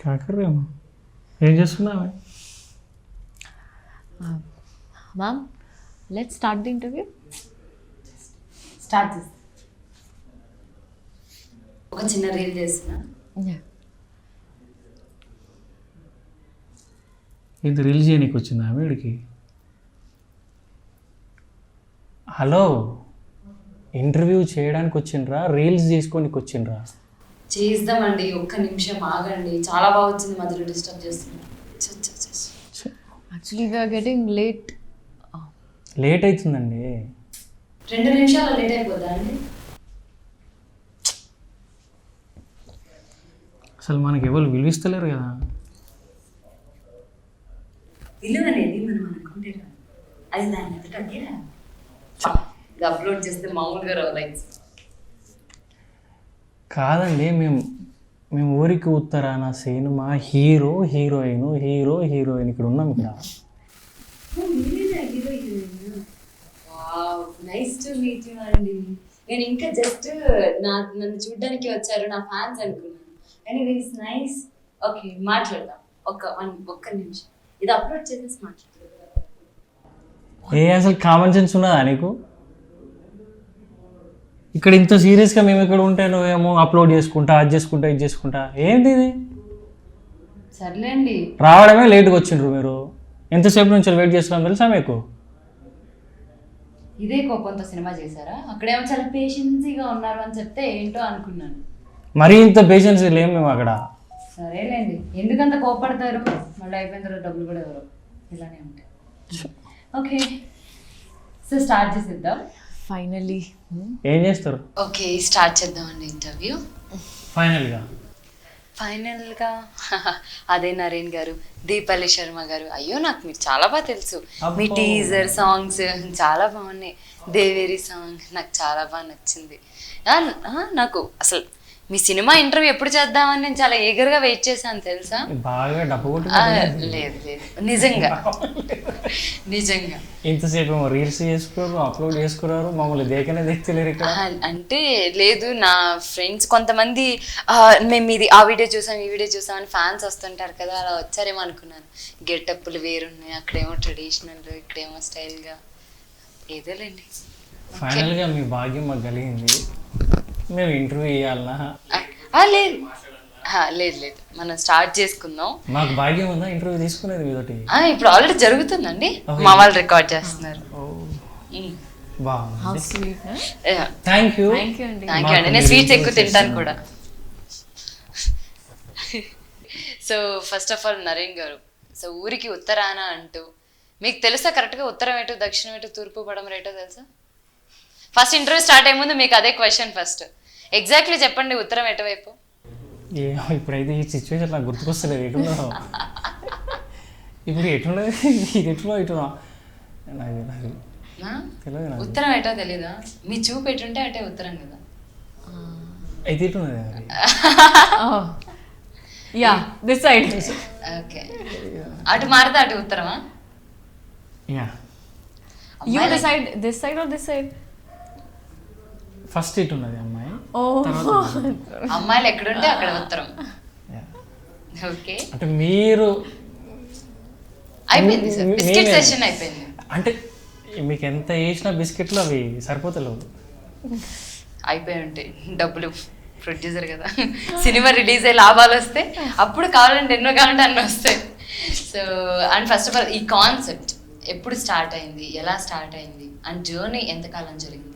కాకరేమో ఏం చేస్తున్నావు? Ma'am let's start the interview. Start చేస్తా. ఒక చిన్న రీల్ చేస్తున్నా. ఇది రీల్ చేయడానికి వచ్చిందా వీడికి? హలో, ఇంటర్వ్యూ చేయడానికి వచ్చిండ్రా, రీల్స్ తీసుకోనికి వచ్చిండ్రా? చేద్దామండి, ఒక్క నిమిషం ఆగండి. చాలా బాగా వచ్చింది, మధ్యలో డిస్టర్బ్ చేస్తున్నా. Actually we are getting late. Late అవుతుందండి. 2 నిమిషాలు లేట్ అయిపోద్దా అండి? అసలు మనకి ఎవరు విలువిస్తలేరు కదా. విలువ అనేది మనం అనుకుంటే అది దాని అంతటా అదే అప్లోడ్ చేస్తే మామూలుగా రావు లైక్స్. కాదండి, మేము ఊరికి ఉత్తరాన సినిమా హీరో హీరోయిన్ ఇక్కడ ఉన్నాం. ఇక్కడ నైస్ టు మీట్ యు అండి. నేను ఇంకా జస్ట్ నన్ను చూడడానికి వచ్చారు నా ఫ్యాన్స్ అనుకున్నాను. Anyways nice. ఓకే, మాట్లాడదాం. ఒక్క నిమిషం ఇది అప్లోడ్ చేసేసి మాట్లాడదాం. అసలు కామన్ సెన్స్ ఉన్నదా నీకు? ఇక్కడ ఇంత సీరియస్గా మేము ఇక్కడ ఉంటే నువ్వేమో అప్లోడ్ చేసుకుంటా, అది చేసుకుంటా, ఇది చేసుకుంటా. ఏంటి ఇది? సర్లేండి, రావడమే లేట్గా వచ్చిండ్రు మీరు. ఎంతసేపు నుంచి వెయిట్ చేస్తున్నాం తెలుసా మీకు? ఇదే కోపంతో సినిమా చేశారా? అక్కడేమో చాలా పేషెన్సీగా ఉన్నారు అని చెప్తే ఏంటో అనుకున్నాను. మరీ ఇంత పేషెన్స్ లేము మేము అక్కడ. సరేలేండి, ఎందుకంత కోపడతారు? మళ్ళీ అయిపోయిన తర్వాత డబ్బులు కూడా ఎవరు ఇలానే ఉంటాయి. ఓకే, సో స్టార్ట్ చేసేద్దాం. ఫైనలీ ఏం చేస్తారు? ఓకే, స్టార్ట్ చేద్దామండి ఇంటర్వ్యూ. ఫైనల్గా అదే నరేన్ గారు, దీపాలి శర్మ గారు. అయ్యో, నాకు మీరు చాలా బాగా తెలుసు. మీ టీజర్ సాంగ్స్ చాలా బాగున్నాయి. దేవేరి సాంగ్ నాకు చాలా బాగా నచ్చింది. నాకు అసలు మీ సినిమా ఇంటర్వ్యూ ఎప్పుడు చేద్దామని నేను చాలా ఈగర్గా వెయిట్ చేశాను తెలుసా. బాగా డబ్బు లేదు నిజంగా నిజంగా ఇంతసేపు రీల్స్ చేసుకున్నారు, అప్లోడ్ చేసుకున్నారు, మమ్మల్ని దేకనే దేక్తలేరు ఇక్కడ. అంటే లేదు, నా ఫ్రెండ్స్ కొంతమంది మేము ఇది ఆ వీడియో చూసాం ఈ వీడియో చూసాం అని ఫ్యాన్స్ వస్తుంటారు కదా, అలా వచ్చారేమో అనుకున్నాను. గెటప్లు వేరున్నాయి, అక్కడేమో ట్రెడిషనల్, ఇక్కడేమో స్టైల్గా. ఏదోలేండి. ఫైనల్గా మీ భాగ్యం మాకు కలిగింది. మేము ఇంటర్వ్యూ ఇవ్వాలనా? లేదు లేదు లేదు, మనం స్టార్ట్ చేసుకుందాం. మాకు భాగ్యం ఉందా ఇంటర్వ్యూ తీసుకునేది మీతోటి? ఇప్పుడు ఆల్రెడీ జరుగుతుందండి, మా వాళ్ళు రికార్డ్ చేస్తున్నారు. థ్యాంక్ యూ అండి. నేను స్వీట్స్ ఎక్కువ తింటాను కూడా. So first of all Naren గారు, సో ఊరికి ఉత్తరాన అంటూ మీకు తెలుసా కరెక్ట్గా ఉత్తరం ఏటో దక్షిణం ఏటో తూర్పు పడమర ఏటో తెలుసా? ఫస్ట్ ఇంటర్వ్యూ స్టార్ట్ అయ్యే ముందు మీకు అదే క్వశ్చన్. ఫస్ట్ ఎగ్జాక్ట్లీ చెప్పండి, ఉత్తరం ఎటువైపు? ఇప్పుడైతే ఈ సిచ్యువేషన్ నాకు గుర్తుకొస్తలేదు. ఎటున్నా ఇప్పుడు ఎటున్నది, ఇది ఎటున్నా ఇటున్నా తెలియదు. ఉత్తరం ఎటో తెలీదా? మీ చూపు ఎటుంటే అటే ఉత్తరం కదా. అయితే ఎటున్నది? Yeah, this side. ఓకే, అటు మారితే అటు ఉత్తరమా? Yeah. You decide this side or this side? First ఇటు ఉన్నది అమ్మాయి. అమ్మాయిలు ఎక్కడుంటే అక్కడ ఉత్తరం. ఓకే, అంటే మీరు అయిపోయింది సార్, బిస్కెట్ సెషన్ అయిపోయింది. అంటే మీకు ఎంత వేసినా బిస్కెట్లు అవి సరిపోతలేవు. అయిపోయి ఉంటాయి డబ్బులు. ప్రొడ్యూసర్ కదా, సినిమా రిలీజ్ అయ్యి లాభాలు వస్తే అప్పుడు కావాలంటే ఎన్నో కావాలంటే అన్నీ వస్తాయి. So and first of all ఈ కాన్సెప్ట్ ఎప్పుడు స్టార్ట్ అయింది, ఎలా స్టార్ట్ అయింది, అండ్ జర్నీ ఎంతకాలం జరిగింది?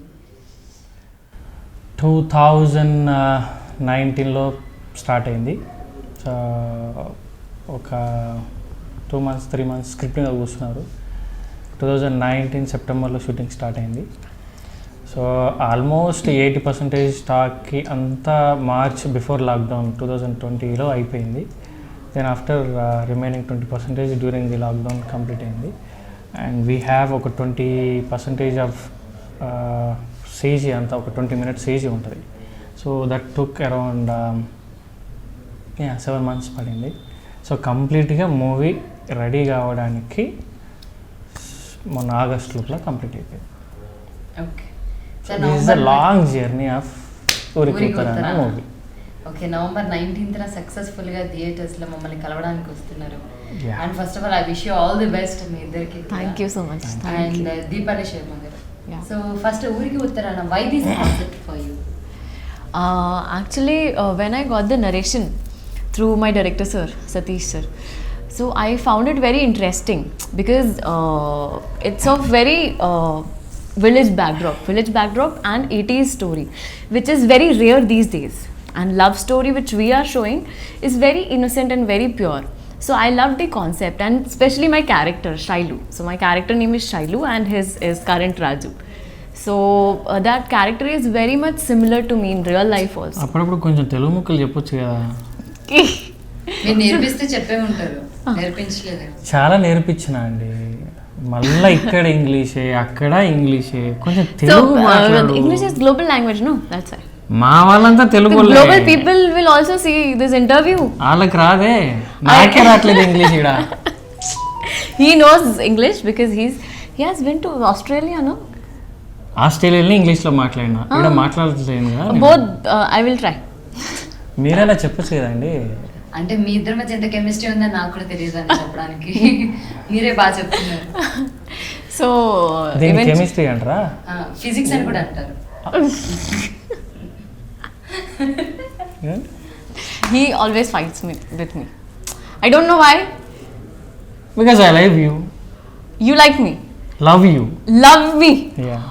2019లో స్టార్ట్ అయింది. సో ఒక 2 months 3 months స్క్రిప్ట్ మీద కూర్చున్నారు. 2019 సెప్టెంబర్లో షూటింగ్ స్టార్ట్ అయింది. సో ఆల్మోస్ట్ 80% స్టాక్కి అంతా మార్చ్ బిఫోర్ లాక్డౌన్ 2020లో అయిపోయింది. Then after remaining 20% during the lockdown complete అయింది. అండ్ వీ హ్యావ్ ఒక 20% ఆఫ్ సీజీ, అంతా ఒక 20 minutes సీజీ ఉంటుంది. So that took around 7 months పడింది. సో కంప్లీట్గా మూవీ రెడీ కావడానికి మొన్న ఆగస్ట్ లోపల కంప్లీట్ అయిపోయింది. Okay, this is the long journey of ఊరికి ఉత్తరాన మూవీ. ఓకే, నవంబర్ 19th సక్సెస్ఫుల్గా థియేటర్స్లో మమ్మల్ని కలవడానికి వస్తున్నారు. Yeah. And first of all I wish you all the best మీ ఇద్దరికి. Thank you so much. And Deepali Sharma garu, Yeah. So first Ooriki Uttarana why this concept for you? Actually, when I got the narration through my director sir, Satish sir, so I found it very interesting because it's of very village backdrop and 80s story, which is very rare these days. And love story which we are showing is very innocent and very pure. So I loved the concept, and especially my character Shailu. So my character name is Shailu and his is current Raju. So that character is very much similar to me in real life also. అప్పుడప్పుడు కొంచెం తెలుగు ముక్కలు చెప్పొచ్చు కదా. మీరు నేర్పిస్తే చెప్పే ఉంటారు, నేర్పించలేదు. చాలా నేర్పించిన అండి, మళ్ళీ ఇక్కడ ఇంగ్లీషే అక్కడ ఇంగ్లీషే, కొంచెం So తెలుగు మాట్లాడు. English is global language, no? That's why. మా వాళ్ళంతా Telugu The global people will also see this interview. వాళ్ళకి రాదే, నాకే రావట్లేదు ఇంగ్లీష్ ఇక్కడ. He knows English because he has been to Australia, no? ఆస్ట్రేలియాలో ఇంగ్లీష్లో మాట్లాడినా, ఇక్కడ మాట్లాడలేదు కదా. Both I will try. మీరైనా చెప్పచ్చు కదండి. అంటే మీ ఇద్దరి మధ్య ఎంత కెమిస్ట్రీ ఉందని నాకు కూడా తెలియదు అని చెప్పడానికి మీరే బాగా చెప్తున్నారు. So దీన్ని కెమిస్ట్రీ అంటారా? ఫిజిక్స్ అని కూడా అంటారు. he always fights with me. I don't know why. Because I love you. You like me. Love you. Love me. Yeah.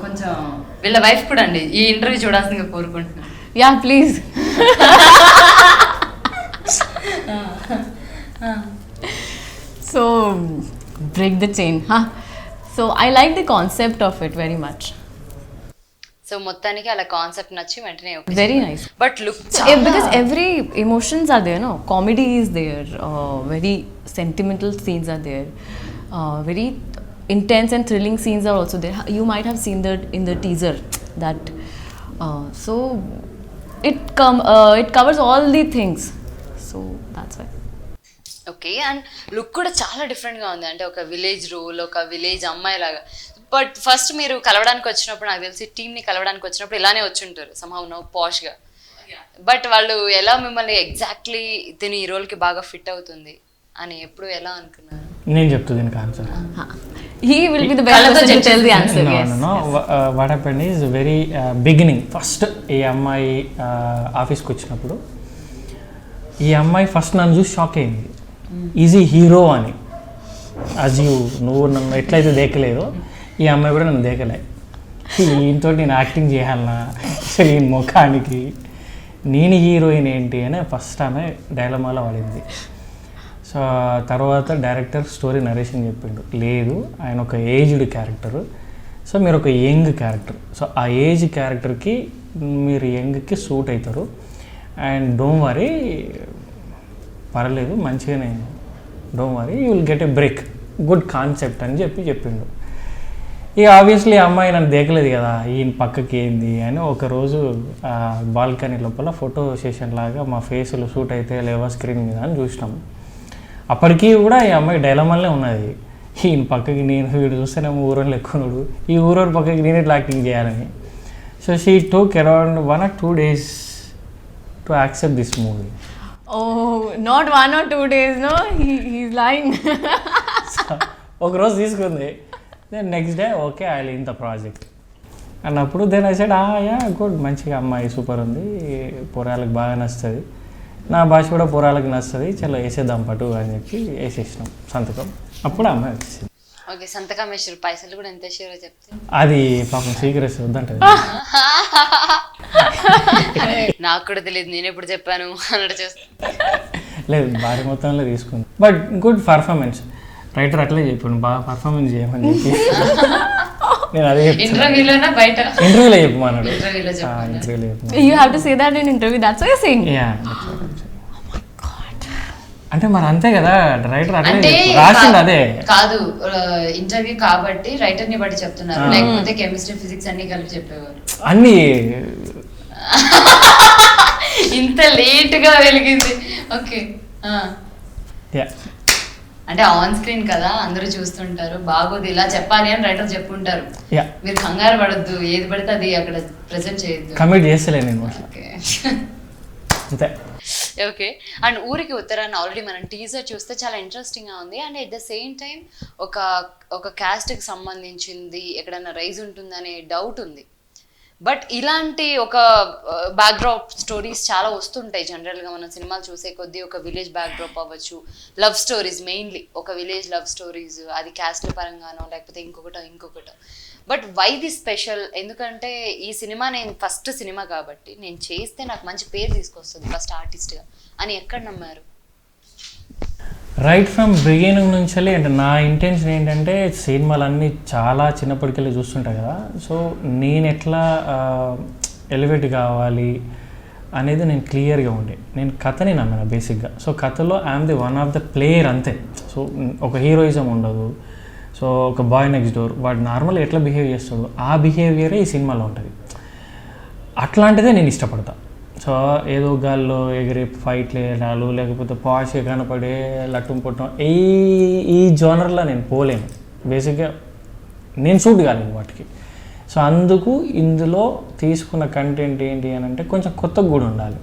కొంచెం వీళ్ళ వైఫ్ కూడా అండి ఈ ఇంటర్వ్యూ చూడాల్సిందిగా కోరుకుంటున్నాను. Yeah, please. So break the chain, huh? So I like the concept of it very much. So మొత్తానికి అలా concept నచ్చి వెంటనే Very nice. But look Because every emotions are there, no? Comedy is there, very sentimental scenes are there, very intense and thrilling scenes are also there. You might have seen that in the teaser that so it covers all the things, so that's why. Okay, and look కూడా చాలా డిఫరెంట్గా ఉంది. అంటే ఒక village role, ఒక village అమ్మాయి లాగా. But first మీరు కలవడానికి వచ్చినప్పుడు నాకు తెలిసి టీమ్ని కలవడానికి వచ్చినప్పుడు ఇలానే వచ్చి ఉంటారు సమ్హౌ నో పాష్గా. బట్ వాళ్ళు ఎలా మిమ్మల్ని ఎగ్జాక్ట్లీ దీని ఈ రోల్కి బాగా ఫిట్ అవుతుంది అని ఎప్పుడు ఎలా అనుకున్నారు? నేను చెప్తా దీనికి answer. He will be the best person to tell the answer. Yes. No. What happened is very beginning. First ఈ అమ్మాయి ఆఫీస్కి వచ్చినప్పుడు ఈ అమ్మాయి ఫస్ట్ నన్ను చూసి షాక్ అయింది. ఈజీ హీరో అని. యాజ్ నువ్వు నన్ను ఎట్లయితే దేకలేదో ఈ అమ్మాయి కూడా నన్ను దేకలే. ఈయనతో నేను యాక్టింగ్ చేయాలన్నా అసలు ఈ ముఖానికి నేను హీరోయిన్ ఏంటి అని ఫస్ట్ ఆమె డైలమాలో పడింది. సో తర్వాత డైరెక్టర్ స్టోరీ నరేషన్ చెప్పిండు, లేదు ఆయన ఒక ఏజ్డ్ క్యారెక్టరు, సో మీరు ఒక యంగ్ క్యారెక్టర్, సో ఆ ఏజ్ క్యారెక్టర్కి మీరు యంగ్కి సూట్ అవుతారు అండ్ డోంట్ వరీ, పర్లేదు మంచిగానే, don't worry you will get a break, good concept అని చెప్పిండు. ఇక ఆబ్వియస్లీ అమ్మాయి నన్ను దేకలేదు కదా, ఈయన పక్కకి ఏంది అని ఒకరోజు బాల్కనీ లోపల ఫోటో సెషన్ లాగా మా ఫేసులు షూట్ అయితే లేవా స్క్రీన్ మీద అని చూసినాం. అప్పటికీ కూడా ఈ అమ్మాయి డైలమాలనే ఉన్నది, ఈయన పక్కకి నేను వీడు చూస్తేనేమో ఊరోళ్ళు ఎక్కువడు, ఈ ఊరోడు పక్కకి నేను ఎట్లా యాక్టింగ్ చేయాలని. So she took around 1 or 2 days to accept this movie. Oh, not 1 or 2 days, no? He's lying. ఒకరోజు తీసుకుంది, then next day okay I leave the project అన్నప్పుడు then I said yeah good, మంచిగా అమ్మాయి super ఉంది, పొరాలకు బాగా నచ్చుతుంది, నా భాష కూడా పొరాలకు నచ్చుతుంది, చలో వేసేద్దాం పటు అని చెప్పి వేసేసినాం సంతకం. అప్పుడు అమ్మాయి వచ్చేసింది. ఓకే, సంతకం వేసారు, పైసలు కూడా ఎంత వేసారో చెప్తే. అది పాపం సీక్రెట్స్ వద్దంటది. నాకు కూడా తెలియదు, నేను ఎప్పుడు చెప్పాను అన్నట్టు చేస్తాను. లేదు భారీ మొత్తంలో తీసుకుంది, బట్ గుడ్ పర్ఫార్మెన్స్. రైటర్ అట్లే చెప్పాను, బాగా పర్ఫార్మెన్స్ చేయమని చెప్పి నేను అదే ఇంటర్వ్యూలోనా బయట? ఇంటర్వ్యూలో చెప్పమన్నాడు. ఇంటర్వ్యూలో ఇంటర్వ్యూలో You have to say that in interview. That's what you're saying. అంటే మరి అంతే కదా, రైటర్ అట్లే అంటే రాసింది అదే కాదు, ఇంటర్వ్యూ కాబట్టి రైటర్ ని బట్టి చెప్తున్నారు, లేకపోతే కెమిస్ట్రీ ఫిజిక్స్ అన్ని కలిపి చెప్పేవారు. అన్ని ఇంత లేట్ గా వెలిగింది. ఓకే, అంటే ఆన్ స్క్రీన్ కదా అందరూ చూస్తుంటారు, బాగోదు ఇలా చెప్పాలి అని రైటర్ చెప్పుంటారు. మీరు కంగారు పడద్దు, ఏది పడితే అది అక్కడ ప్రెజెంట్ చేయొద్దు. కమిట్ చేస్తలే నేను. అంతే. ఓకే. అండ్ ఊరికి ఉత్తరాన్ని ఆల్రెడీ మనం టీజర్ చూస్తే చాలా ఇంట్రెస్టింగ్గా ఉంది. And at the same time ఒక క్యాస్ట్కి సంబంధించింది ఎక్కడైనా రైజ్ ఉంటుందనే డౌట్ ఉంది. బట్ ఇలాంటి ఒక బ్యాక్డ్రాప్ స్టోరీస్ చాలా వస్తుంటాయి జనరల్గా మనం సినిమాలు చూసే కొద్దీ. ఒక విలేజ్ బ్యాక్డ్రాప్ అవ్వచ్చు, లవ్ స్టోరీస్, మెయిన్లీ ఒక విలేజ్ లవ్ స్టోరీస్, అది క్యాస్ట్ల పరంగానో లేకపోతే ఇంకొకటో. But why the special? ఎందుకంటే ఈ సినిమా నేను ఫస్ట్ సినిమా కాబట్టి నేను చేస్తే నాకు మంచి పేరు తీసుకొస్తుంది ఫస్ట్ ఆర్టిస్ట్గా అని ఎక్కడ నమ్మారు? రైట్ ఫ్రమ్ బిగినింగ్ నుంచి అంటే నా ఇంటెన్షన్ ఏంటంటే సినిమాలన్నీ చాలా చిన్నప్పటికెళ్ళి చూస్తుంటాయి కదా. సో నేను ఎట్లా ఎలివేట్ కావాలి అనేది నేను క్లియర్గా ఉండే. నేను కథని నమ్మాను బేసిక్గా. సో కథలో I'm the one of the player అంతే. సో ఒక హీరోయిజం ఉండదు. సో ఒక బాయ్ నెక్స్ట్ డోర్ వాడు నార్మల్ ఎట్లా బిహేవ్ చేస్తాడు ఆ బిహేవియరే ఈ సినిమాలో ఉంటుంది. అట్లాంటిదే నేను ఇష్టపడతా. సో ఏదో గాల్లో ఎగిరే ఫైట్లు వేయడాలు లేకపోతే పాష్గా కనపడే లట్టుం పొట్టం ఈ జోనర్లో నేను పోలేను. బేసిక్గా నేను సూట్ కాలేదు వాటికి. సో అందుకు ఇందులో తీసుకున్న కంటెంట్ ఏంటి అని అంటే కొంచెం కొత్తగా కూడా ఉండాలి.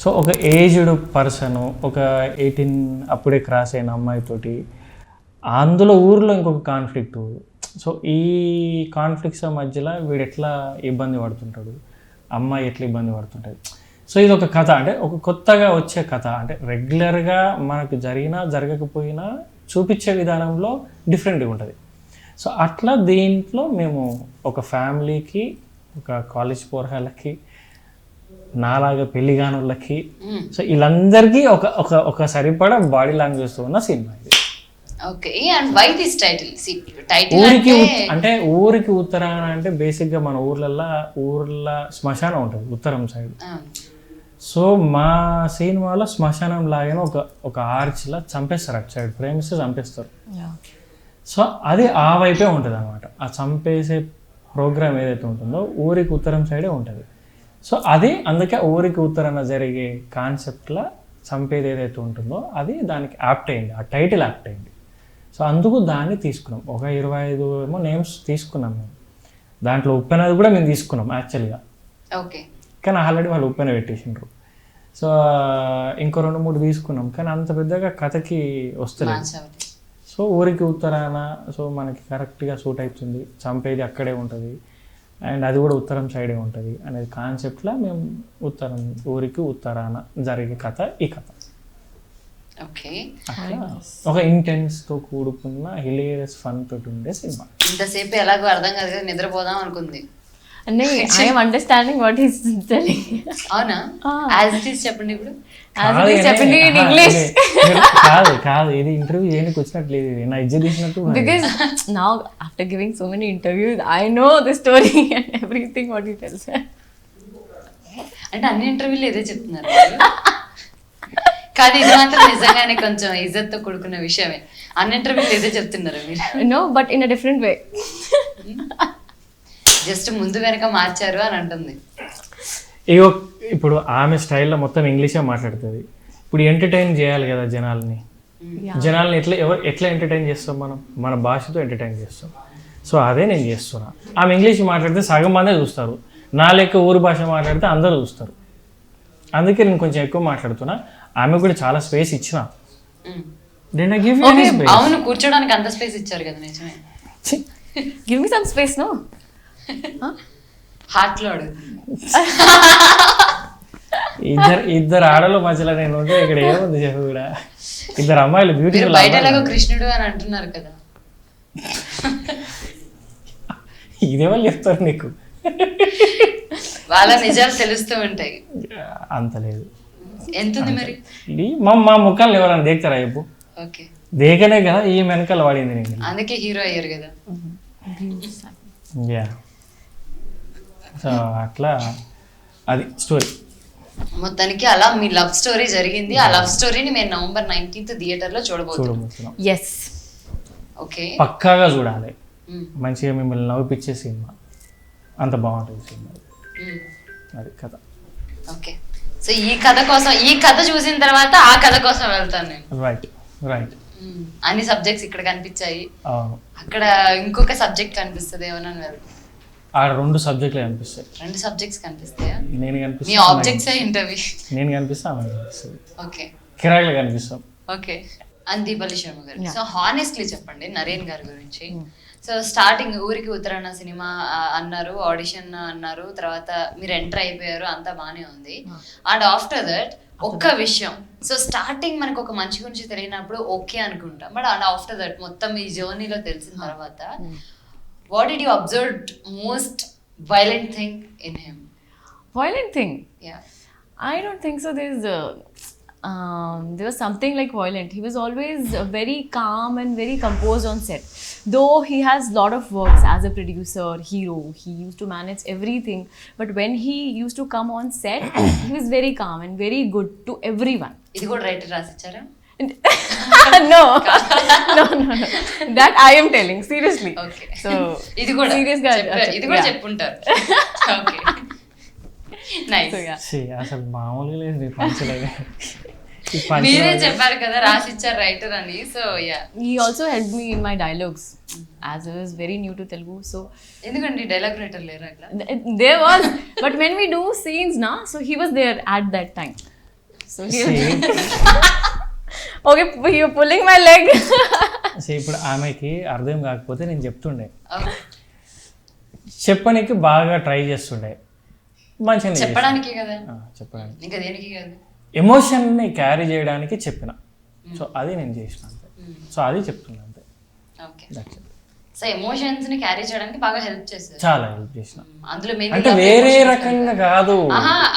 సో ఒక ఏజ్డ్ పర్సను, ఒక 18 అప్పుడే క్రాస్ అయిన అమ్మాయితోటి అందులో ఊరిలో ఇంకొక కాన్ఫ్లిక్ట్. సో ఈ కాన్ఫ్లిక్ట్స్ మధ్యలో వీడు ఎట్లా ఇబ్బంది పడుతుంటాడు, అమ్మాయి ఎట్లా ఇబ్బంది పడుతుంటుంది. సో ఇది ఒక కథ, అంటే ఒక కొత్తగా వచ్చే కథ. అంటే రెగ్యులర్గా మనకు జరిగినా జరగకపోయినా చూపించే విధానంలో డిఫరెంట్గా ఉంటుంది. సో అట్లా దీంట్లో మేము ఒక ఫ్యామిలీకి, ఒక కాలేజ్ పోరగాళ్ళకి, నాలాగా పెళ్లి కానుళ్ళకి, సో వీళ్ళందరికీ ఒక సరిపడా బాడీ లాంగ్వేజ్తో ఉన్న సినిమా ఇది. Okay. And why this title? ఊరికి అంటే ఊరికి ఉత్తరాన అంటే బేసిక్గా మన ఊర్ల శ్మశానం ఉంటుంది ఉత్తరం సైడ్. సో మా సినిమాలో శ్మశానం లాగానే ఒక ఆర్చ్లా చంపేస్తారు, అటు సైడ్ ప్రేమిస్తే చంపేస్తారు. సో అది ఆ వైపే ఉంటుంది అనమాట. ఆ చంపేసే ప్రోగ్రామ్ ఏదైతే ఉంటుందో ఊరికి ఉత్తరం సైడే ఉంటుంది. సో అది అందుకే ఊరికి ఉత్తరాన జరిగే కాన్సెప్ట్లా చంపేది ఏదైతే ఉంటుందో అది దానికి యాప్ట్ అయింది, ఆ టైటిల్ యాప్ట్ అయింది. సో అందుకు దాన్ని తీసుకున్నాం. ఒక 25 ఏమో నేమ్స్ తీసుకున్నాం మేము. దాంట్లో ఉప్పెనది కూడా మేము తీసుకున్నాం యాక్చువల్గా. ఓకే. కానీ ఆల్రెడీ వాళ్ళు ఉప్పెన పెట్టేసిండ్రు. సో ఇంకో 2-3 తీసుకున్నాం, కానీ అంత పెద్దగా కథకి వస్తలేదు. సో ఊరికి ఉత్తరాన సో మనకి కరెక్ట్గా సూట్ అవుతుంది, చంపేది అక్కడే ఉంటుంది అండ్ అది కూడా ఉత్తరం సైడే ఉంటుంది అనేది కాన్సెప్ట్లో మేము ఊరికి ఉత్తరాన జరిగే కథ ఈ కథ. ఓకే. ఒక ఇంటెన్స్తో కూడుకున్న హిలేరియస్ ఫన్ తోటి ఉండే సినిమా. ఇంతసేపు ఎలాగో అర్థం కాదు కదా, నిద్రపోదాం అనుకుంది. అంటే I'm understanding what is telling. అవునా? యాజ్ ఇట్ ఈస్ చెప్పండి ఇప్పుడు. చెప్పండి ఇన్ ఇంగ్లీష్. కాదు ఇది ఇంటర్వ్యూ చేయడానికి వచ్చినట్లేదు, నా ఇజ్జత్ తీసినట్టు. Because now after giving so many interviews I know the story and everything what he tells. అంటే అన్ని ఇంటర్వ్యూలు ఇదే చెప్తున్నారు కాదు, ఇది మాత్రం నిజంగానే కొంచెం ఇజ్జత్తో కూడుకున్న విషయమే. అన్ని ఇంటర్వ్యూలు ఇదే చెప్తున్నారు మీరు. No, but in a different way. Just ముందు వెనక మార్చారు అని అంటుంది. ఇగో ఇప్పుడు ఆమె స్టైల్లో మొత్తం ఇంగ్లీషే మాట్లాడుతుంది. ఇప్పుడు ఎంటర్టైన్ చేయాలి కదా జనాల్ని. జనాల్ని ఎట్లా ఎంటర్టైన్ చేస్తాం మనం? మన భాషతో ఎంటర్టైన్ చేస్తాం. సో అదే నేను చేస్తున్నా. ఆమె ఇంగ్లీష్ మాట్లాడితే సగం మందే చూస్తారు, నా లెక్క ఊరు భాష మాట్లాడితే అందరూ చూస్తారు. అందుకే నేను కొంచెం ఎక్కువ మాట్లాడుతున్నా. ఆమె కూడా చాలా స్పేస్ ఇచ్చిన. అవును, కూర్చోడానికి అంత స్పేస్ ఇచ్చారు కదా, నిజమే. Give me some space, no? Heart లో అడుగు. ఇద్దరు ఆడల మధ్యలో నేను ఉంటే ఇక్కడ ఏముంది చెప్పు కూడా. ఇద్దరు అమ్మాయిలు బ్యూటిఫుల్. బయట ఎలాగో కృష్ణుడు అని అంటున్నారు కదా, ఇదేవాళ్ళు చెప్తారు నీకు? వాళ్ళ నిజాలు తెలుస్తూ ఉంటాయి. అంత లేదు. ఎంత ఉంది మరి? మా ముఖాలు ఎవరైనా దేకుతారా చెప్పు? ఓకే, దేకనే కదా ఈ వెనకాల వాడింది నేను, అందుకే హీరో అయ్యారు కదా. యా. సో అట్లా అది స్టోరీ. మొత్తానికి అలా మీ లవ్ స్టోరీ జరిగింది. ఆ లవ్ స్టోరీని మేము November 19th థియేటర్లో చూడబోతున్నాం. ఎస్. ఓకే, పక్కాగా చూడాలి. మంచిగా మిమ్మల్ని నవ్విపించే సినిమా, అంత బాగుంటుంది సినిమా. అది కథ. ఓకే, సో ఈ కథ చూసిన తర్వాత ఆ కథ కోసం వెళ్తాను నేను. రైట్. అన్ని సబ్జెక్ట్స్ ఇక్కడ కనిపించాయి, అవును. అక్కడ ఇంకొక సబ్జెక్ట్ కనిపిస్తుంది ఏమన్నా వెళ్తాను. ఆ 2 సబ్జెక్టులు కనిపిస్తాయి. 2 సబ్జెక్ట్స్ కనిపిస్తాయా? నేను మీ కనిపిస్తా, ఆబ్జెక్ట్స్ ఏంటవి? నేను కనిపిస్తా, ఆమె కనిపిస్తుంది. ఓకే కిరాయిలు కనిపిస్తాం. ఓకే. అండ్ దీపాలి శర్మ గారు, సో హానెస్ట్లీ చెప్పండి నరేన్ గారి గురించి. సో స్టార్టింగ్ ఊరికి ఉత్తరాన సినిమా అన్నారు, ఆడిషన్ అన్నారు, తర్వాత మీరు ఎంటర్ అయిపోయారు, అంతా బాగానే ఉంది. అండ్ ఆఫ్టర్ దట్ ఒక్క విషయం, సో స్టార్టింగ్ మనకు ఒక మనిషి గురించి తెలియనప్పుడు ఓకే అనుకుంటాం, బట్ అండ్ ఆఫ్టర్ దట్ మొత్తం ఈ జర్నీలో తెలిసిన తర్వాత what did you observe most violent thing in him? Violent thing? Yeah. I don't think so. There was something like violent. He was always very calm and very composed on set. Though he has lot of works as a producer, hero, he used to manage everything. But when he used to come on set, he was very calm and very good to everyone. ఇది కూడా writer రాసిచ్చారా? No. That I am telling seriously. Okay. So ఇది కూడా serious గా ఇది కూడా చెప్పుంటారు. Okay, nice. So yeah. అసలు మామూలుగా లేదు పంచలేదు. మీరే చెప్పారు కదా రాసిచ్చారు రైటర్ అని. So yeah, He also helped me in my dialogues as I was very new to Telugu. So ఎందుకండి డైలాగ్ రైటర్ లేరు అక్కడ? there was, but when we do scenes na, so he was there at that time. So he okay, you're pulling my leg. ఇప్పుడు ఆమెకి అర్థం కాకపోతే నేను చెప్తుండే, చెప్పడానికి బాగా ట్రై చేస్తుండే, మంచిగా చెప్పడానికి కదా, చెప్పడానికి, ఇంకా దేనికి కాదు, ఎమోషన్ని క్యారీ చేయడానికి చెప్పిన. సో అది నేను చేసిన అంతే. సో అది చెప్తున్నా అంతే. ఓకే. సో ఎమోషన్స్ ని క్యారీ చేయడానికి బాగా హెల్ప్ చేశారు, చాలా హెల్ప్ చేసిన. అందులో అంటే వేరే రకంగా కాదు,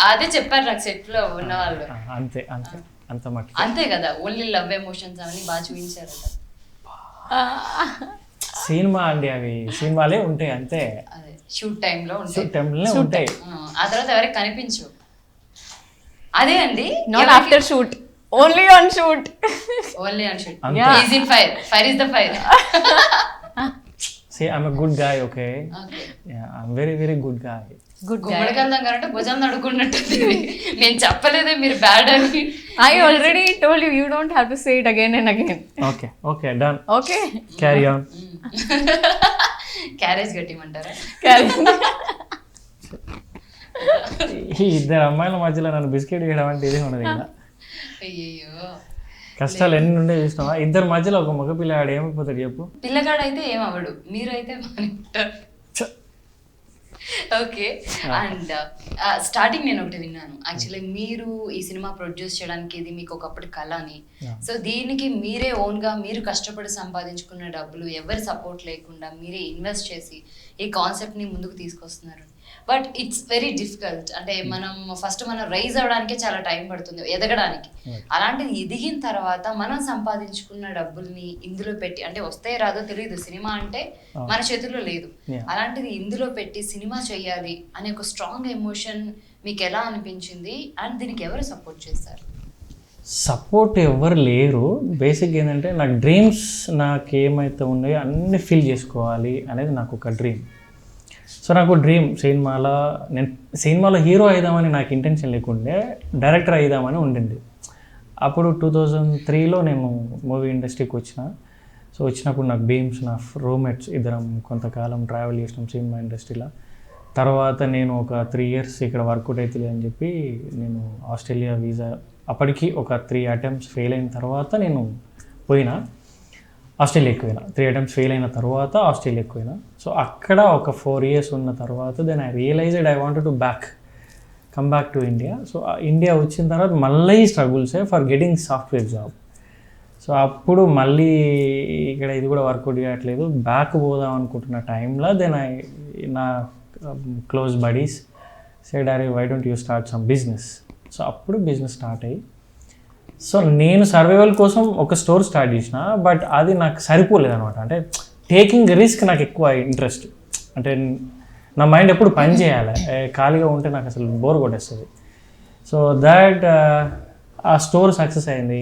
అదే చెప్పారు నాకు సెట్ లో ఉన్న వాళ్ళు. అంతే అంతే అంత మట్టి అంతే కదా, ఓన్లీ లవ్ ఎమోషన్స్ అవన్నీ బాగా చూపించారట. సినిమా అండి, అవి సినిమాలే ఉంటాయి అంతే. అదే షూట్ టైంలో షూట్ టైంలోనే ఉంటాయి, ఆ తర్వాత ఎవరికి కనిపించు. అదే అండి, Not after shoot, only on shoot. Only on shoot. Yeah. Is in fire, fire is the fire. See, I'm a good guy, okay? Okay. Yeah, I'm very, very good guy. Good guy. గుమ్మడికి వెళ్దాం కాబట్టి భుజం నడుకున్నట్టు. నేను చెప్పలేదే మీరు bad అని. I already told you, you don't have to say it again and again. Okay, okay, done. Okay. Carry on. Carriage కట్టిమంటారా? ఈ ఇద్దరు అమ్మాయిల మధ్యలో నన్ను బిస్కెట్ వేయడం అంటే ఇదే ఉన్నది కదా. అయ్యయ్యో, కష్టాలు ఎన్ని ఉండే చూసినావా? ఇద్దరు మధ్యలో ఒక మగ పిల్లగాడు ఏమైపోతాడు చెప్పు? పిల్లగాడైతే ఏమవ్వడు, మీరైతే బాగానే ఉంటారు. ఓకే. అండ్ స్టార్టింగ్ నేను ఒకటి విన్నాను, యాక్చువల్లీ మీరు ఈ సినిమా ప్రొడ్యూస్ చేయడానికి ఇది మీకు ఒకప్పుడు కళ అని. సో దీనికి మీరే ఓన్గా మీరు కష్టపడి సంపాదించుకున్న డబ్బులు, ఎవరి సపోర్ట్ లేకుండా మీరే ఇన్వెస్ట్ చేసి ఈ కాన్సెప్ట్ని ముందుకు తీసుకొస్తున్నారు. But it's very difficult. అంటే మనం రైజ్ అవ్వడానికే చాలా టైం పడుతుంది, ఎదగడానికి. అలాంటిది ఎదిగిన తర్వాత మనం సంపాదించుకున్న డబ్బుల్ని ఇందులో పెట్టి, అంటే వస్తే రాదో తెలియదు, సినిమా అంటే మన చేతుల్లో లేదు, అలాంటిది ఇందులో పెట్టి సినిమా చేయాలి అనే ఒక స్ట్రాంగ్ ఎమోషన్ మీకు ఎలా అనిపించింది? అండ్ దీనికి ఎవరు సపోర్ట్ చేస్తారు? సపోర్ట్ ఎవరు లేరు. బేసిక్ ఏంటంటే నాకు డ్రీమ్స్, నాకు ఏమైతే ఉన్నాయో అన్నీ ఫిల్ చేసుకోవాలి అనేది నాకు ఒక డ్రీమ్. సో నాకు డ్రీమ్ నేను సినిమాలో హీరో అయిదామని నాకు ఇంటెన్షన్ లేకుండే, డైరెక్టర్ అయిదామని ఉండింది. అప్పుడు 2003లో నేను మూవీ ఇండస్ట్రీకి వచ్చిన. సో వచ్చినప్పుడు నాకు బీమ్స్, నా రూమ్మేట్స్ ఇద్దరం కొంతకాలం ట్రావెల్ చేసినాం సినిమా ఇండస్ట్రీలో. తర్వాత నేను ఒక 3 years ఇక్కడ వర్కౌట్ అవుతుంది అని చెప్పి నేను ఆస్ట్రేలియా వీసా, అప్పటికి ఒక 3 attempts ఫెయిల్ అయిన తర్వాత నేను పోయినా ఆస్ట్రేలియాకి పోయినా. 3 attempts ఫెయిల్ అయిన తర్వాత ఆస్ట్రేలియాకి పోయినా. సో అక్కడ ఒక 4 years ఉన్న తర్వాత then I realized I wanted to come back to India. So India వచ్చిన తర్వాత మళ్ళీ స్ట్రగుల్సే for getting software job. So అప్పుడు మళ్ళీ ఇక్కడ ఇది కూడా వర్కౌట్ చేయట్లేదు, బ్యాక్ పోదాం అనుకుంటున్న టైంలో దెన్ నా క్లోజ్ బడీస్ సెడ్, అరే why don't you start some business. So అప్పుడు బిజినెస్ స్టార్ట్ అయ్యి, సో నేను సర్వైవల్ కోసం ఒక స్టోర్ స్టార్ట్ చేసిన, బట్ అది నాకు సరిపోలేదు అనమాట. అంటే టేకింగ్ రిస్క్ నాకు ఎక్కువ ఇంట్రెస్ట్. అంటే నా మైండ్ ఎప్పుడు పని చేయాలి, ఖాళీగా ఉంటే నాకు అసలు బోర్ కొట్టేస్తుంది. సో దాట్ ఆ స్టోర్ సక్సెస్ అయింది.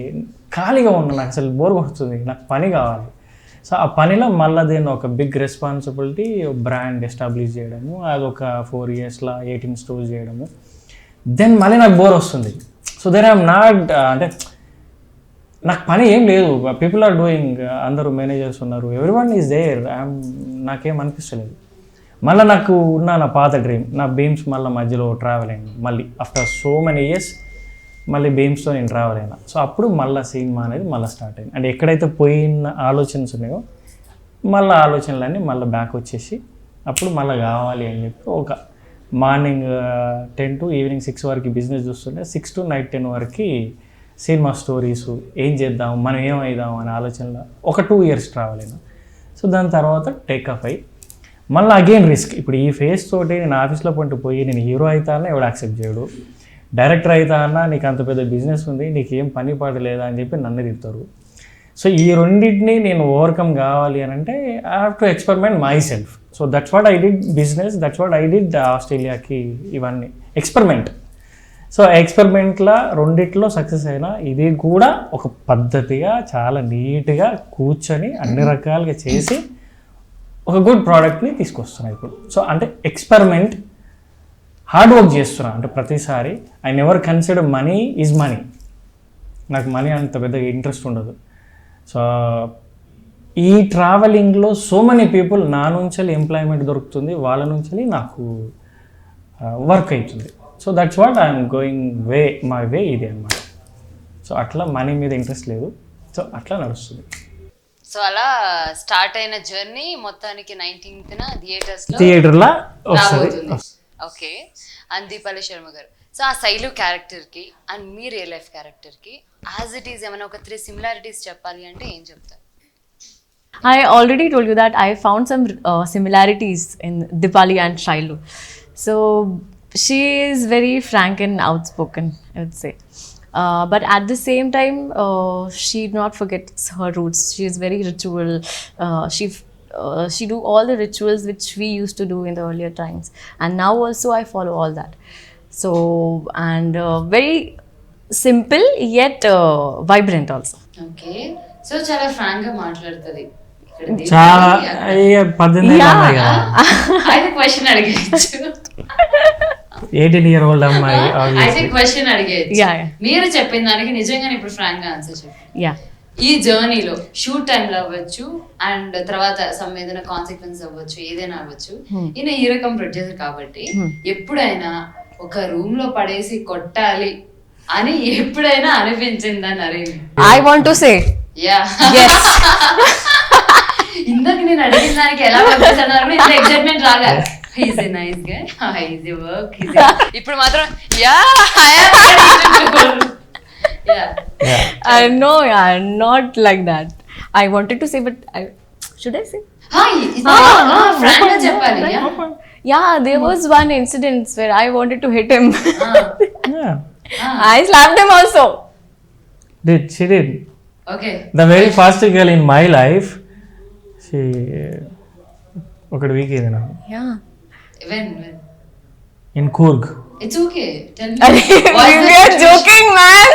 ఖాళీగా ఉన్నా నాకు అసలు బోర్ కొడుతుంది, నాకు పని కావాలి. సో ఆ పనిలో మళ్ళీ దీన్ని ఒక బిగ్ రెస్పాన్సిబిలిటీ, బ్రాండ్ ఎస్టాబ్లిష్ చేయడము, అది ఒక 4 yearsలో 18 stores చేయడము. దెన్ మళ్ళీ నాకు బోర్ వస్తుంది. సో దెన్ ఐఎమ్ నాట్, అంటే నాకు పని ఏం లేదు, పీపుల్ ఆర్ డూయింగ్, అందరూ మేనేజర్స్ ఉన్నారు, ఎవ్రీవన్ ఈజ్ దేర్, నాకేం అనిపిస్తలేదు. మళ్ళీ నాకు ఉన్న నా పాత డ్రీమ్ నా బీమ్స్ మళ్ళీ మధ్యలో ట్రావెల్ అయింది, మళ్ళీ ఆఫ్టర్ సో మెనీ ఇయర్స్ మళ్ళీ బీమ్స్తో నేను ట్రావెల్ అయినా. సో అప్పుడు మళ్ళీ సినిమా అనేది మళ్ళీ స్టార్ట్ అయింది. అంటే ఎక్కడైతే పోయిన ఆలోచనలు ఉన్నాయో మళ్ళీ ఆలోచనలన్నీ మళ్ళీ బ్యాక్ వచ్చేసి అప్పుడు మళ్ళీ కావాలి అని చెప్పి ఒక మార్నింగ్ 10 to ఈవినింగ్ 6 వరకు బిజినెస్ చూస్తుంటే 6 to నైట్ 10 వరకు సినిమా స్టోరీస్ ఏం చేద్దాం మనం ఏమైదాం అనే ఆలోచనలో ఒక 2 years ట్రావెల్ అయినా. సో దాని తర్వాత టేక్ ఆఫ్ అయ్యి మళ్ళీ అగైన్ రిస్క్. ఇప్పుడు ఈ ఫేస్ తోటి నేను ఆఫీస్లో పోయి నేను హీరో అవుతానా ఎవడు యాక్సెప్ట్ చేయడు, డైరెక్టర్ అవుతానా నీకు అంత పెద్ద బిజినెస్ ఉంది నీకు ఏం పని పాట లేదా అని చెప్పి నన్ను తిడతారు. సో ఈ రెండింటిని నేను ఓవర్కమ్ కావాలి అని అంటే I have to experiment myself. So that's what I did business, that's what I did ఆస్ట్రేలియాకి ఇవన్నీ ఎక్స్పెరిమెంట్. సో ఎక్స్పెరిమెంట్లో రెండిట్లో సక్సెస్ అయినా ఇది కూడా ఒక పద్ధతిగా చాలా నీట్గా కూర్చొని అన్ని రకాలుగా చేసి ఒక గుడ్ ప్రోడక్ట్ని తీసుకొస్తున్నాను ఇప్పుడు. సో అంటే ఎక్స్పెరిమెంట్ హార్డ్ వర్క్ చేస్తున్నా. అంటే ప్రతిసారి I never consider money is money. నాకు మనీ అంత పెద్దగా ఇంట్రెస్ట్ ఉండదు. సో ఈ ట్రావెలింగ్లో సో మెనీ పీపుల్ నా నుంచి ఎంప్లాయ్మెంట్ దొరుకుతుంది, వాళ్ళ నుంచి నాకు వర్క్ అవుతుంది. So that's what I'm going my way ఇది అనమాట. సో అట్లా మనీ మీద ఇంట్రెస్ట్ లేదు, సో అట్లా నడుస్తుంది. సో అలా స్టార్ట్ అయిన జర్నీ మొత్తానికి 19th థియేటర్లో రాబోతుంది. ఓకే. అండ్ దీపాలి శర్మ గారు, సో ఆ శైలు క్యారెక్టర్కి అండ్ మీ రియల్ లైఫ్ క్యారెక్టర్కి యాజ్ ఇట్ ఈస్ ఏమైనా ఒక 3 similarities చెప్పాలి అంటే ఏం చెప్తారు? I already told you that I found some similarities in Dipali and Shailu. So she is very frank and outspoken, I would say. But at the same time, she not forgets her roots. She is very ritual. She do all the rituals which we used to do in the earlier times, and now also I follow all that. So and very simple yet vibrant also. Okay. So చాలా Frank గా మాట్లాడుతుంది. చాలా 18 అయితే question అడిగేయచ్చు. 18-year-old అమ్మాయి. అయితే question అడిగేయచ్చు. Yeah. మీరు చెప్పిన దానికి నిజంగానే ఇప్పుడు ఫ్రాంక్ గా ఆన్సర్ చెప్పండి. Yeah. ఈ జర్నీలో షూట్ టైంలో అవ్వచ్చు అండ్ తర్వాత సమ్ ఏదైనా కాన్సిక్వెన్స్ అవ్వచ్చు, ఏదైనా అవ్వచ్చు, ఈయన ఈ రకం ప్రొడ్యూసర్ కాబట్టి ఎప్పుడైనా ఒక రూమ్ లో పడేసి కొట్టాలి అని ఎప్పుడైనా అనిపించిందా Naren? I want to say yeah. ఇందాక నేను అడిగిన దానికి ఎలా పంపిస్తున్నారు ఇంత ఎక్సైట్మెంట్ రాగా. He's a nice guy, he's a work, ఇప్పుడు మాత్రం yeah no, yeah, not like that. I wanted to say, but should I say? Frank గా చెప్పాలి. Yeah, there was one incident where I wanted to hit him. Yeah. I slapped him also. She did. Okay. The very first girl in my life, she ఒకటి week అయింది నాకు. Yeah. When? In Coorg. It's okay. Tell me. We are joking, man.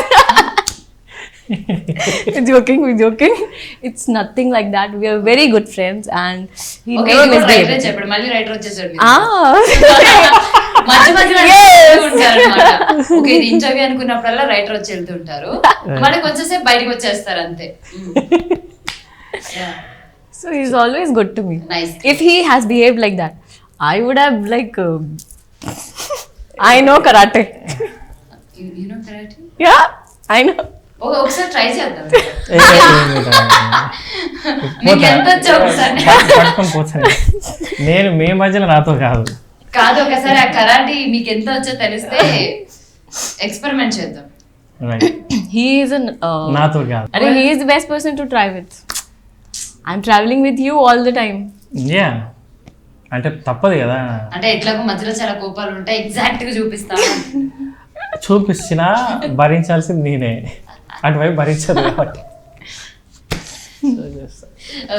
We're joking. It's nothing like that. We are very good friends, and he never misbehaved. Writer చెప్పాడు, మళ్ళీ writer వచ్చేసాడు. మధ్య మధ్యలో ఉంటారన్నమాట. Okay, ఇది interview అనుకున్నప్పుడల్లా writer వచ్చి వెళ్తుంటారు, మళ్ళీ కొంచెంసేపు బయటకు వచ్చేస్తారు అంతే. So he's always good to me. Nice. If he has behaved like that, I would have like I know karate. You know karate? Yeah, I know. ఒకసారి ట్రై చేద్దాం. నీకు ఎంత వచ్చా ఒకసారి పట్టుకొని పోతాను నేను. మీ మధ్యలో నాతో కాదు. ఒకసారి ఆ కరాటీ మీకు ఎంత వచ్చో తెలిస్తే ఎక్స్పెరిమెంట్ చేద్దాం. He is an నాతో కాదు. he is the best person to try with. I'm traveling with you all the time. Yeah. అంటే తప్పదు కదా. అంటే ఎట్లాగో మధ్యలో చాలా కోపాలు ఉంటాయి, ఎగ్జాక్ట్ గా చూపిస్తా. చూపించినా భరించాల్సింది నేనే, అటువైపు భరించదు కాబట్టి.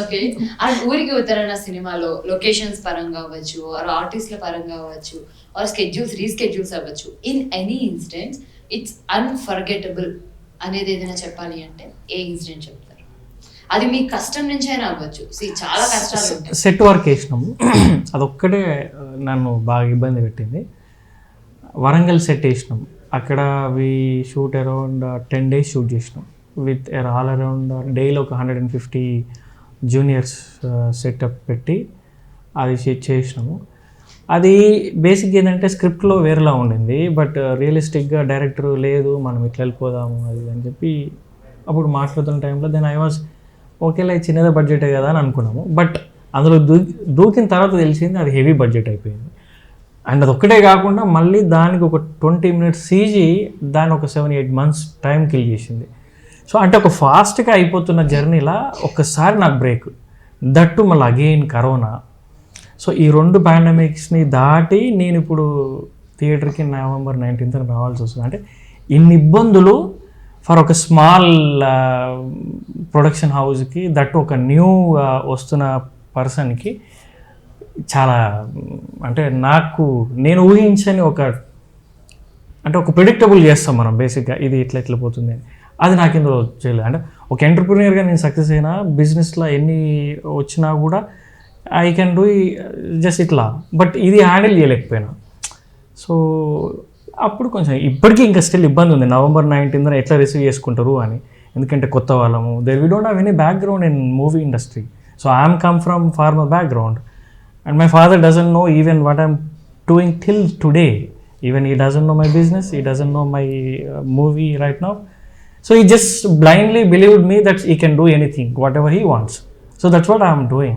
ఓకే. అండ్ ఊరికి ఉత్తరాన సినిమాలో లొకేషన్స్ పరంగా అవ్వచ్చు, ఆర్టిస్ట్ల పరంగా అవ్వచ్చు, ఆర్ స్కెడ్యూల్స్ రీస్కెడ్యూల్స్ అవ్వచ్చు, in any incidents it's unforgettable అనేది ఏదైనా చెప్పాలి అంటే ఏ ఇన్సిడెంట్ చెప్తారు? అది మీ కష్టం నుంచి అయినా అవ్వచ్చు. చాలా కష్టాలు ఉంటాయి. సెట్ వర్క్ వేసినాము, అదొక్కటే నన్ను బాగా ఇబ్బంది పెట్టింది. వరంగల్ సెట్ వేసినాం, అక్కడ వి షూట్ అరౌండ్ 10 days షూట్ చేసినాం విత్ ఆల్ అరౌండ్ డైలీ ఒక 150 జూనియర్స్ సెటప్ పెట్టి అది చేసినాము. అది బేసిక్ ఏంటంటే స్క్రిప్ట్లో వేరేలా ఉండింది, బట్ రియలిస్టిక్గా డైరెక్టర్ లేదు మనం ఇట్లా వెళ్ళిపోదాము అది అని చెప్పి అప్పుడు మాట్లాడుతున్న టైంలో దెన్ ఐ వాజ్ ఓకేలా చిన్నదే బడ్జెటే కదా అని అనుకున్నాము. బట్ అందులో దూకిన తర్వాత తెలిసింది అది హెవీ బడ్జెట్ అయిపోయింది. అండ్ అది ఒక్కటే కాకుండా మళ్ళీ దానికి ఒక 20 minutes సీజీ దాన్ని ఒక 7-8 months టైం కిల్ చేసింది. సో అంటే ఒక ఫాస్ట్గా అయిపోతున్న జర్నీలా ఒక్కసారి నాకు బ్రేక్, దట్టు మళ్ళీ అగైన్ కరోనా. సో ఈ 2 పాండమిక్స్ని దాటి నేను ఇప్పుడు థియేటర్కి November 19th రావాల్సి వస్తుంది. అంటే ఇన్ని ఇబ్బందులు ఫర్ ఒక స్మాల్ ప్రొడక్షన్ హౌస్కి, దట్టు ఒక న్యూ వస్తున్న పర్సన్కి చాలా అంటే నాకు నేను ఊహించని ఒక ప్రిడిక్టబుల్ చేస్తాం మనం బేసిక్గా ఇది ఇట్లా పోతుంది అని. అది నాకు ఇందులో చేయలేదు. అంటే ఒక ఎంటర్ప్రీనియర్గా నేను సక్సెస్ అయినా, బిజినెస్లో ఎన్ని వచ్చినా కూడా ఐ కెన్ డూ జస్ట్ ఇట్లా, బట్ ఇది హ్యాండిల్ చేయలేకపోయినా. సో అప్పుడు కొంచెం ఇప్పటికీ ఇంకా స్టిల్ ఇబ్బంది ఉంది November 19th ఎట్లా రిసీవ్ చేసుకుంటారు అని. ఎందుకంటే కొత్త వాళ్ళము, we don't have any background in movie industry. So I'm come from farmer background and my father doesn't know even what I'm doing till today. Even he doesn't know my business, he doesn't know my movie right now. So he just blindly believed me that he can do anything whatever he wants. So that's what I'm doing.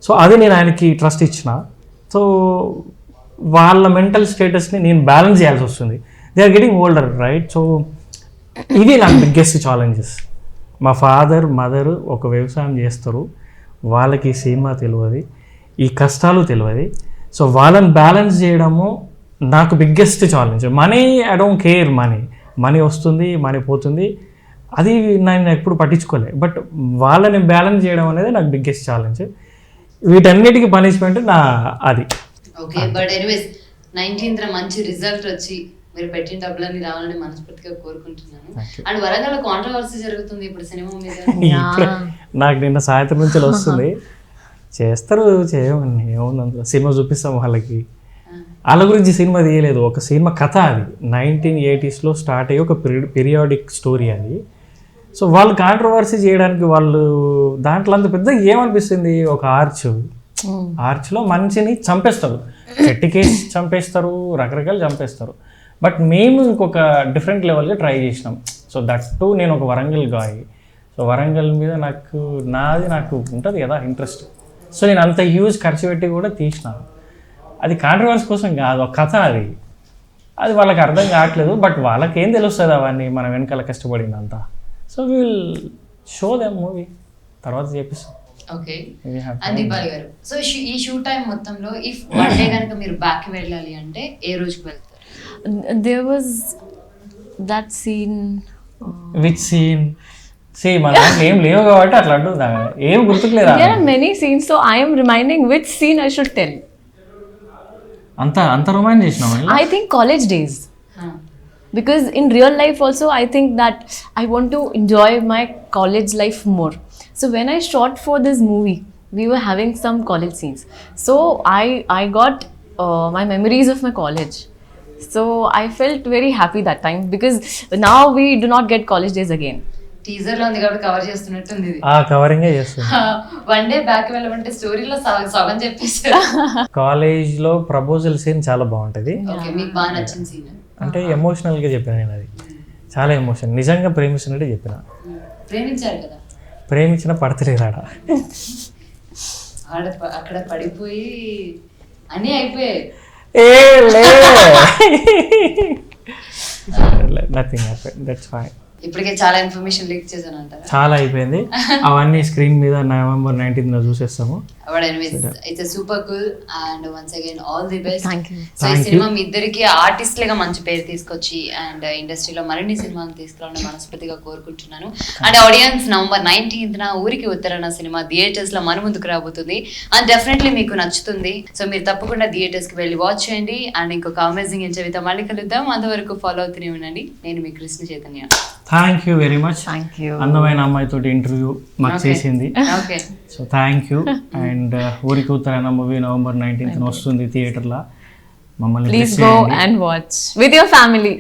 So adi nenu ayaniki trust ichina. So వాళ్ళ mental స్టేటస్ని నేను balance చేయాల్సి వస్తుంది. They are getting older right. So ఇది నాకు biggest challenges. మా father mother ఒక వ్యవసాయం చేస్తారు, వాళ్ళకి సినిమా తెలియదు, ఈ కష్టాలు తెలియదు. సో వాళ్ళని బ్యాలెన్స్ చేయడము నాకు biggest challenge. Money I don't care, money వస్తుంది మనీ పోతుంది, అది నేను ఎప్పుడు పట్టించుకోలే. బట్ వాళ్ళని బ్యాలెన్స్ చేయడం అనేది నాకు బిగ్గెస్ట్ ఛాలెంజ్. వీటన్నిటికీ పనిష్మెంట్ అది. ఓకే, బట్ ఎనీవేస్ 19th మంచి రిజల్ట్ వచ్చి మీరు పెట్టిన డబ్బులన్నీ రావాలని మనస్ఫూర్తిగా కోరుకుంటున్నాను. అండ్ వరంగల్ కాంట్రవర్సీ జరుగుతుంది ఇప్పుడు సినిమా మీద. నాకు నిన్న సాయంత్రం నుంచి వస్తుంది, చేస్తారు చేయమని ఏముంది అందులో, సినిమా చూపిస్తాం వాళ్ళకి. వాళ్ళ గురించి సినిమా తీయలేదు, ఒక సినిమా కథ. అది 1980s స్టార్ట్ అయ్యి ఒక పీరియాడిక్ స్టోరీ అది. సో వాళ్ళు కాంట్రవర్సీ చేయడానికి వాళ్ళు దాంట్లో అంత పెద్ద ఏమనిపిస్తుంది, ఒక ఆర్చ్లో మనిషిని చంపేస్తారు, చెట్టుకేసి చంపేస్తారు, రకరకాలు చంపేస్తారు. బట్ మేము ఇంకొక డిఫరెంట్ లెవెల్గా ట్రై చేసినాం. సో దట్టు నేను ఒక వరంగల్ గాయ్. సో వరంగల్ మీద నాకు ఉంటుంది కదా ఇంట్రెస్ట్. సో నేను అంత హ్యూజ్ ఖర్చు పెట్టి కూడా తీసినాను. అది కాంట్రవర్సీ కోసం కాదు, ఒక కథ అది వాళ్ళకి అర్థం కావట్లేదు. బట్ వాళ్ళకి ఏం తెలుస్తుంది అవన్నీ మనం వెనకాల కష్టపడినంత. So will show them movie తర్వాత చేపిస్తాం. Okay, and Deepali garu, so ఈ షూట్ టైం మొత్తంలో ఇఫ్ వన్ డే కనుక మీరు బ్యాక్ వెళ్ళాలి అంటే ఏ రోజుకి వెళ్తారు? There was that scene. Which scene? See, మన ఏం లేవు కాబట్టి అట్లా అంటుందా, ఏం గుర్తుకులేదా? There are many scenes, so I am reminding which scene I should tell. అంత రొమాన్స్ చేసినావా? I think college days. Because in real life also I think that I want to enjoy my college life more. So when I shot for this movie, we were having some college scenes. So I got my memories of my college. So I felt very happy that time because now we do not get college days again. Teaser లో ఉంది కాబట్టి cover చేస్తున్నట్టుంది ఇది. కవరింగే చేస్తుంది. One day back వెళ్ళమంటే స్టోరీలో సగం చెప్పేశారు. College లో ప్రపోజల్ సీన్ చాలా బాగుంటది. ఓకే, మీకు బాగా నచ్చిన సీన్ అంటే ఎమోషనల్ గా చెప్పిన నేను, అది చాలా ఎమోషన్, నిజంగా ప్రేమిస్తున్నట్టే చెప్పిన. ప్రేమించారు కదా? ప్రేమించిన పడతలేదు అక్కడ పడిపోయి అన్నీ అయిపోయాయి. Nothing happened, that's fine. ఇప్పటికే చాలా ఇన్ఫర్మేషన్ లీక్ చేశాను అంటారా? చాలా అయిపోయింది, అవన్నీ స్క్రీన్ మీద November 19th చూసేస్తాము. It's super cool and once again all the best. Thank you. So ఈ సినిమా మీ ఇద్దరికి ఆర్టిస్ట్లుగా మంచి పేరు తీసుకొచ్చి అండ్ ఇండస్ట్రీలో మరిన్ని సినిమాలు తీసుకురావాలని మనస్ఫూర్తిగా కోరుకుంటున్నాను. అండ్ ఆడియన్స్ November 19th ఊరికి ఉత్తరాన సినిమా థియేటర్స్ లో మన ముందుకు రాబోతుంది అండ్ డెఫినెట్లీ మీకు నచ్చుతుంది. సో మీరు తప్పకుండా థియేటర్స్ కి వెళ్ళి వాచ్ చేయండి అండ్ ఇంకొక అమేజింగ్ ఇంటర్వ్యూతో మళ్ళీ కలుద్దాం. అంతవరకు ఫాలో అవుతూనే ఉండండి. నేను మీ Krishna Chaitanya. Thank you very much. Thank you. అందమైన అమ్మాయితోటి ఇంటర్వ్యూ మాకు చేసింది. Okay, so thank you. And Ooriki Uttarayana movie November 19th వస్తుంది థియేటర్లో. మమ్మల్ని Please go and watch with your family.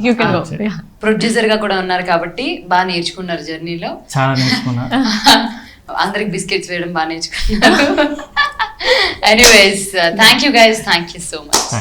You can go. Yeah. Producer గా కూడా ఉన్నారు కాబట్టి బాగా నేర్చుకున్నారు జర్నీలో. చాలా నేర్చుకున్నా. అందరికి బిస్కెట్స్ వేయడం బాగా నేర్చుకున్నారు. Anyways thank you guys, thank you so much.